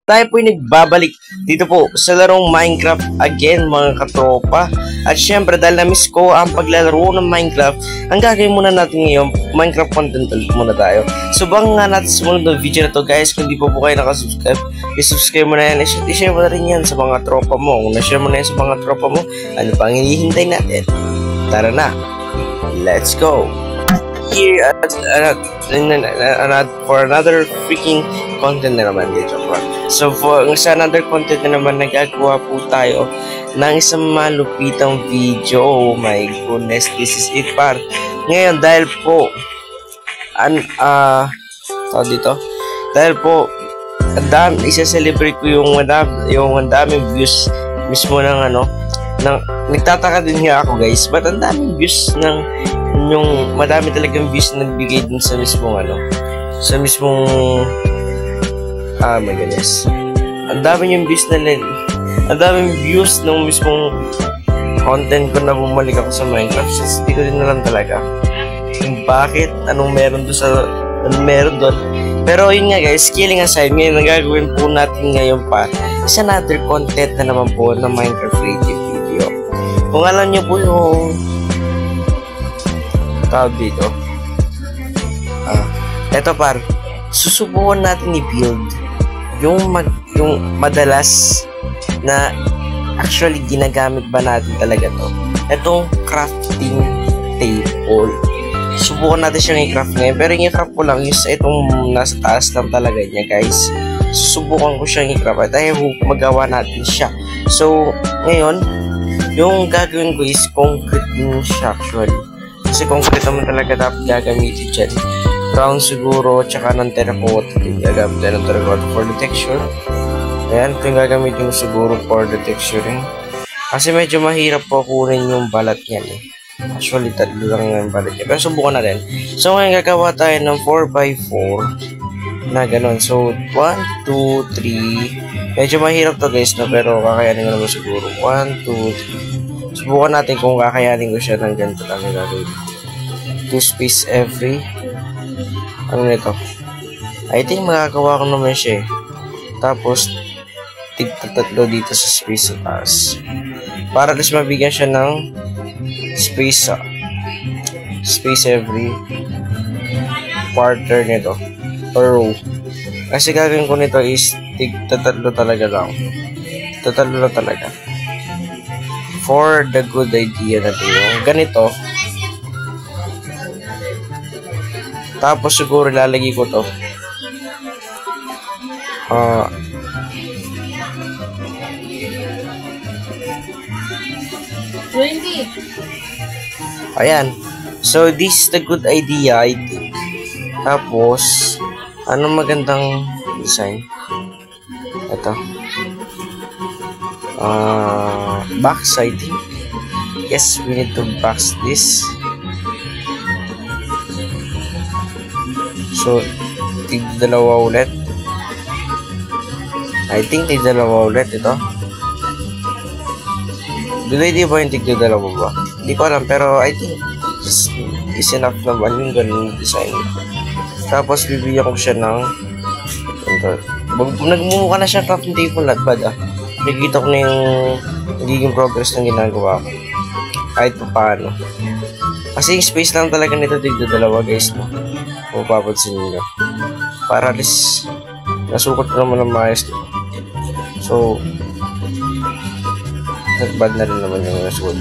Tayo po yung nagbabalik dito po sa larong Minecraft again mga katropa. At syempre dahil na-miss ko ang paglalaro ng Minecraft, ang gagawin muna natin ngayon, Minecraft content ulit muna tayo. Subukan nga natin sa mga video na to guys. Kung di po kayo nakasubscribe, i-subscribe mo na yan. I-share mo na rin yan sa mga tropa mo. Kung na-share mo na yan sa mga tropa mo, ano pang hinihintay natin? Tara na, let's go! Here for another freaking content na naman dito. So sa another content na naman, nagagawa po tayo ng isang malupitang video. Oh my goodness, this is it par. Ngayon dahil po dahil po isa-celebrate ko yung daming views mismo ng nagtataka din nga ako guys, but ang daming views ng yung madami talagang views na nagbigay dun sa mismong my goodness, ang dami yung views ang daming views ng mismong content ko na bumalik ako sa Minecraft. Since di ko din alam talaga kung bakit, anong meron doon. Pero yun nga guys, killing aside, ngayon nagagawin po natin ngayon pa is another content na naman po ng Minecraft creative video. Kung alam nyo po yung tawag dito, eto par, susubukan natin i-build yung madalas na actually ginagamit ba natin talaga to, etong crafting table. Subukan natin siyang i-craft ngayon, pero yung i-craft ko lang is itong nasa taas lang talaga niya guys. Susubukan ko siyang i-craft at I hope magawa natin siya. So ngayon yung gagawin ko is concrete din siya actually, kasi concrete naman talaga dapat gagamitin dyan. Brown siguro, tsaka ng terracotta. Gagamit tayo ng terracotta for the texture. Ayan, ito yung gagamitin siguro for the texture rin. Kasi medyo mahirap po kunin yung balat niyan eh. Actually, tatlo lang yung balat niya. Pero subukan na rin. So, ngayon gagawa tayo ng 4x4 na ganun. So, 1, 2, 3. Medyo mahirap to guys, no? Pero kakayanin ko naman siguro. 1, 2, 3. Subukan natin kung kakayanin ko siya ng ganito lang yung gagawin. 2 space every. Ano nito? I think magagawa ko naman siya eh. Tapos, tigtatlo dito sa space sa taas. Para at least mabigyan siya ng space every quarter nito. Or row. Kasi gagawin ko nito is tigtatlo talaga lang. Tatlo lang talaga. For the good idea na yung ganito. Tapos siguro lalagay ko to. Ayan. So this is the good idea I think. Tapos anong magandang design? Ito. Box I think. Yes, we need to box this. So, tig-dalawa ulit. I think tig-dalawa ulit ito. Good idea ba yung tig-dalawa ba? Hindi ko alam, pero I think is enough naman yung ganun design. Tapos, bibigyan ko siya ng nagmumukha na siya crafting table at bad nakikita ko na yung nagiging progress ng ginagawa ko. Kahit pa paano. Kasi yung space lang talaga nito tig-dalawa guys, no? Kung papansin nyo, para at least nasukot ko naman ng maayos dito. So nagbad na rin naman yung nasukot.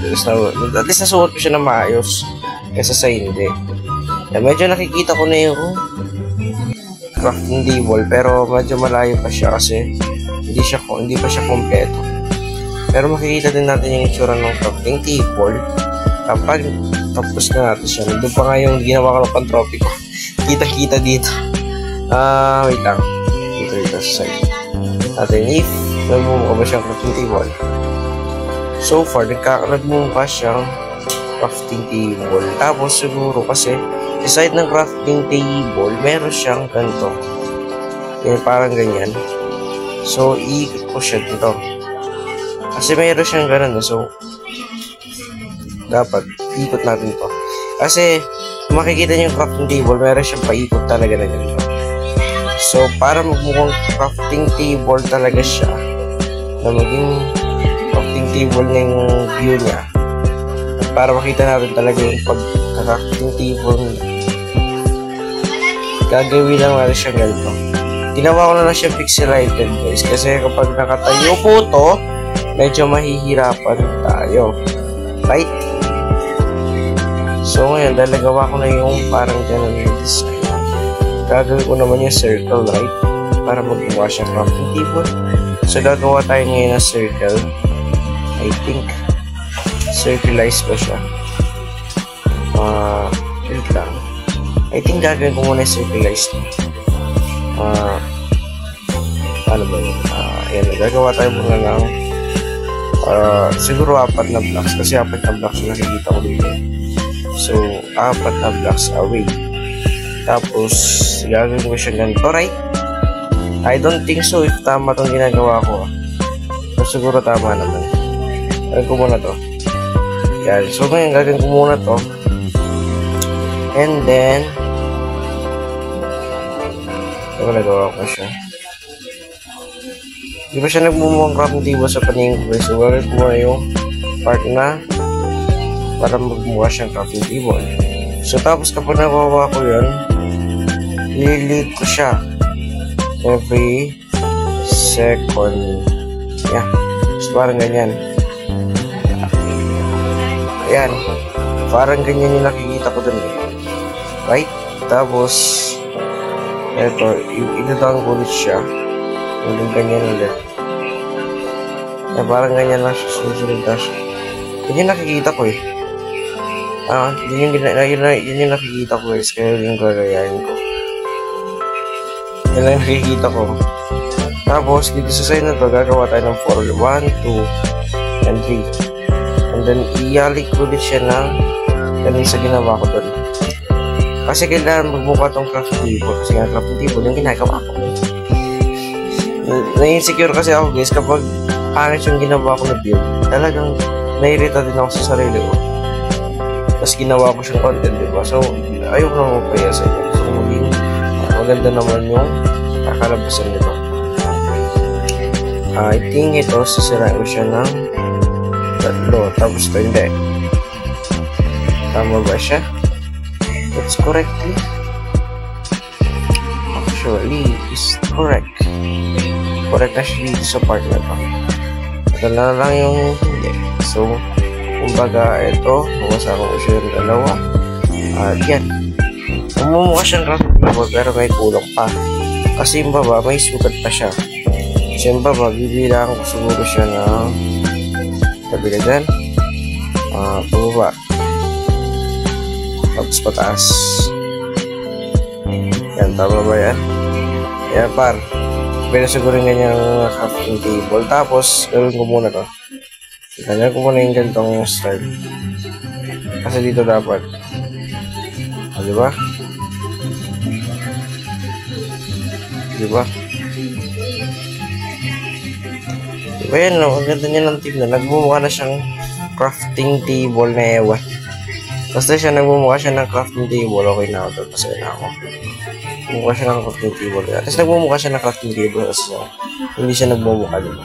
At least nasukot ko siya ng maayos kaysa sa hindi. Medyo nakikita ko na yung crafting table, pero medyo malayo pa siya kasi hindi pa siya kompleto. Pero makikita din natin yung itsura ng crafting table kapag tapos na natin siya. Doon pa nga yung ginawa ko ng pantropy ko. Kita-kita dito. Wait lang. Dito sa side. Natin if nagmumukha ba siyang crafting table. So far, nagmumukha siyang crafting table. Tapos siguro kasi sa side ng crafting table, meron siyang ganito. Parang ganyan. So, iikot ko siya dito. Kasi meron siyang ganun. So, dapat ikot natin to. Kasi makikita niyo yung crafting table, meron siyang paikot talaga na ganito. So, para magmukhang crafting table talaga siya, na maging crafting table na yung view niya. At para makita natin talaga yung pagka-crafting table niya, gagawin lang natin siya ganito. Ginawa ko na lang siya pixelated guys, kasi kapag nakatayo po to, medyo mahihirapan tayo. Right? So ngayon, dahil nagawa ko na yung parang ganun yung design, gagawin ko naman yung circle, right? Para magawa siya crafting table. So gagawa tayo ngayon na circle. I think circleize ba siya? Wait lang. I think gagawin ko muna yung circleize. Ano ba yun? Ayan, gagawa tayo muna ng siguro 4 na blocks, kasi 4 na blocks yung nakikita ko dito. So 4 na blocks away. Tapos gagawin ko siya ganito, right? I don't think so if tama itong ginagawa ko. So siguro tama naman. Gagawin ko muna to. Yan. So ngayon gagawin ko muna to. And then nagawa ko siya. Di ba siya nagmumukhang crafting table sa paningin ko? So gagawin ko muna yung part na para magmukha siyang crafting table. So tapos kapag nagawa ko yun, i-lead ko siya every second. Yeah. So parang ganyan. Ayan. Parang ganyan yung nakikita ko dun. Right? Tapos eto, idadang ko ulit siya. Hanggang ganyan ulit. Parang ganyan lang siya. Susunod na siya. Yun yung nakikita ko eh. Yun yung nakikita ko guys. Kaya yung gagayahin ko. Yan lang nakikita ko. Tapos, dito sa side na to, gagawa tayo ng 4. 1, 2, and 3. And then, iyalik ko ulit siya ng ganun sa ginawa ko doon. Kasi kailangan magmukha tong crafting table. Kasi nga crafting table yung ginagawa ko. Na-insecure kasi ako guys kapag pangit yung ginawa ko na build. Talagang nairita din ako sa sarili ko. Tapos ginawa ko siyang content, diba? So, ayoko na mapaya sa inyo. So, maganda naman yung kakalabasan nito. I think ito, sasirain ko siya ng 3. Tapos ito, hindi. Tama ba siya? That's correctly. Actually, is correct. Correct na siya dito sa part na ito. Ito na lang yung hindi. So, kumbaga, ito, bumasama ko siya yung dalawa. Yan. Umumukha siyang crafting table pero may kulong pa. Kasi yung baba, may sukat pa siya. So yung baba, bibilang ko siguro siya ng kabila dyan. Pababa. Tapos pataas. Yan, tama ba yan? Yan, par. Pero siguro yung ganyang crafting table. Tapos, gawin ko muna to. Ganyan ko muna yung ganitong style. Kasi dito dapat. Diba? Diba? Diba yan, no? Ang ganda niya ng tignan. Nagmumukha na siyang crafting table na ewan. Basta siya nagmumukha siya ng crafting table. Okay na ako. Pasaya na ako. Nagmumukha siya ng crafting table. Tapos nagmumukha siya ng crafting table. Kasi hindi siya nagmumukha, diba?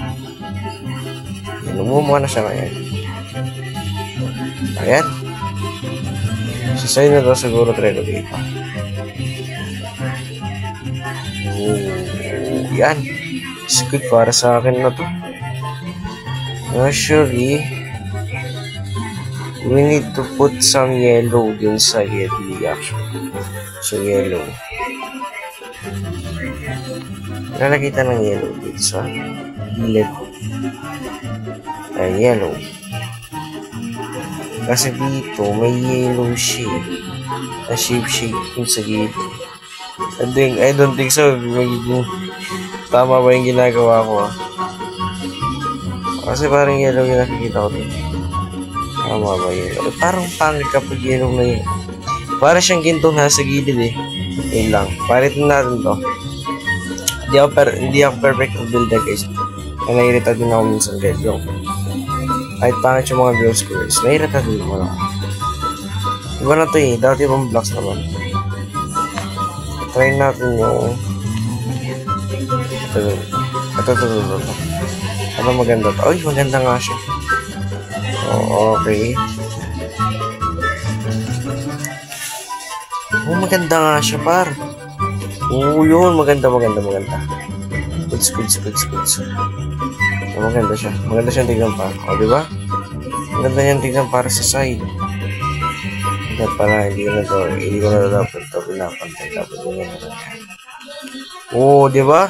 Nagmumukha na siya ngayon. Ayan. So sa'yo na daw siguro try ko dito. Yan. It's good para sa akin na to. Actually, we need to put some yellow din sa head reaction. So, yellow. Lalagay tayo ng yellow dito sa gilid. Ay, yellow. Kasi dito, may yellow shade. Na shape yung sa gilid. I don't think so. Magiging tama ba yung ginagawa ko? Kasi parang yellow yung nakikita ko dito. Tama ba yun? Parang pangit kapag yellow na yun. Para siyang gintong nasa gilid eh. Yun lang. Palitin natin to. Hindi ako perfect na build guys. Nairita din ako minsan guys. Kahit pangit yung mga builds ko guys. Nairita din ako. Iba na to eh. Dati ibang blocks naman. Try natin yung Ito. Ano maganda to? Ay, maganda nga siya. Oh, okay. Oh, maganda nga siya, par. Oo, yun. Maganda. Goods. Oh, maganda siya. Maganda siyang tignan, par. O, di ba? Maganda niyang tignan para sa side. Hindi pala, hindi ko na dapat ito pinapantay. Dapat yun na lang. Oo, di ba?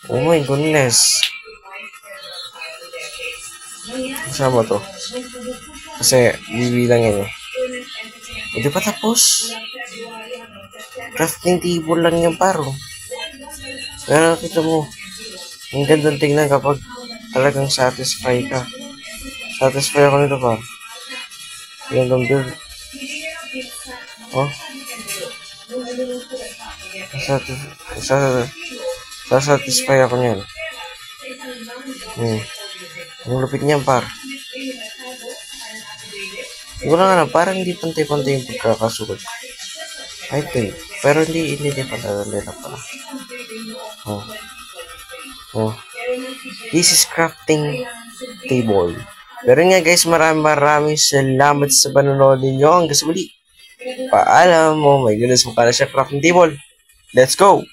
Oh my goodness. Kasama to. Kasi, bibilang yan eh. O, di ba tapos? Crafting table lang yan, paro. Pero nakita mo, ang gandang tingnan kapag talagang satisfy ka. Satisfy ako nito, paro. Gandang build. Oh? Satisfy ako niyan. Ang lupit niyan, par. Siguro nga na, parang hindi pantay-pantay yung pagkakasulat. I think. Pero hindi pantay na pala. Oh. This is crafting table. Pero nga guys, maraming salamat sa panonood ninyo. Hanggang sa muli. Paalam. Oh my goodness, mukha na siya crafting table. Let's go!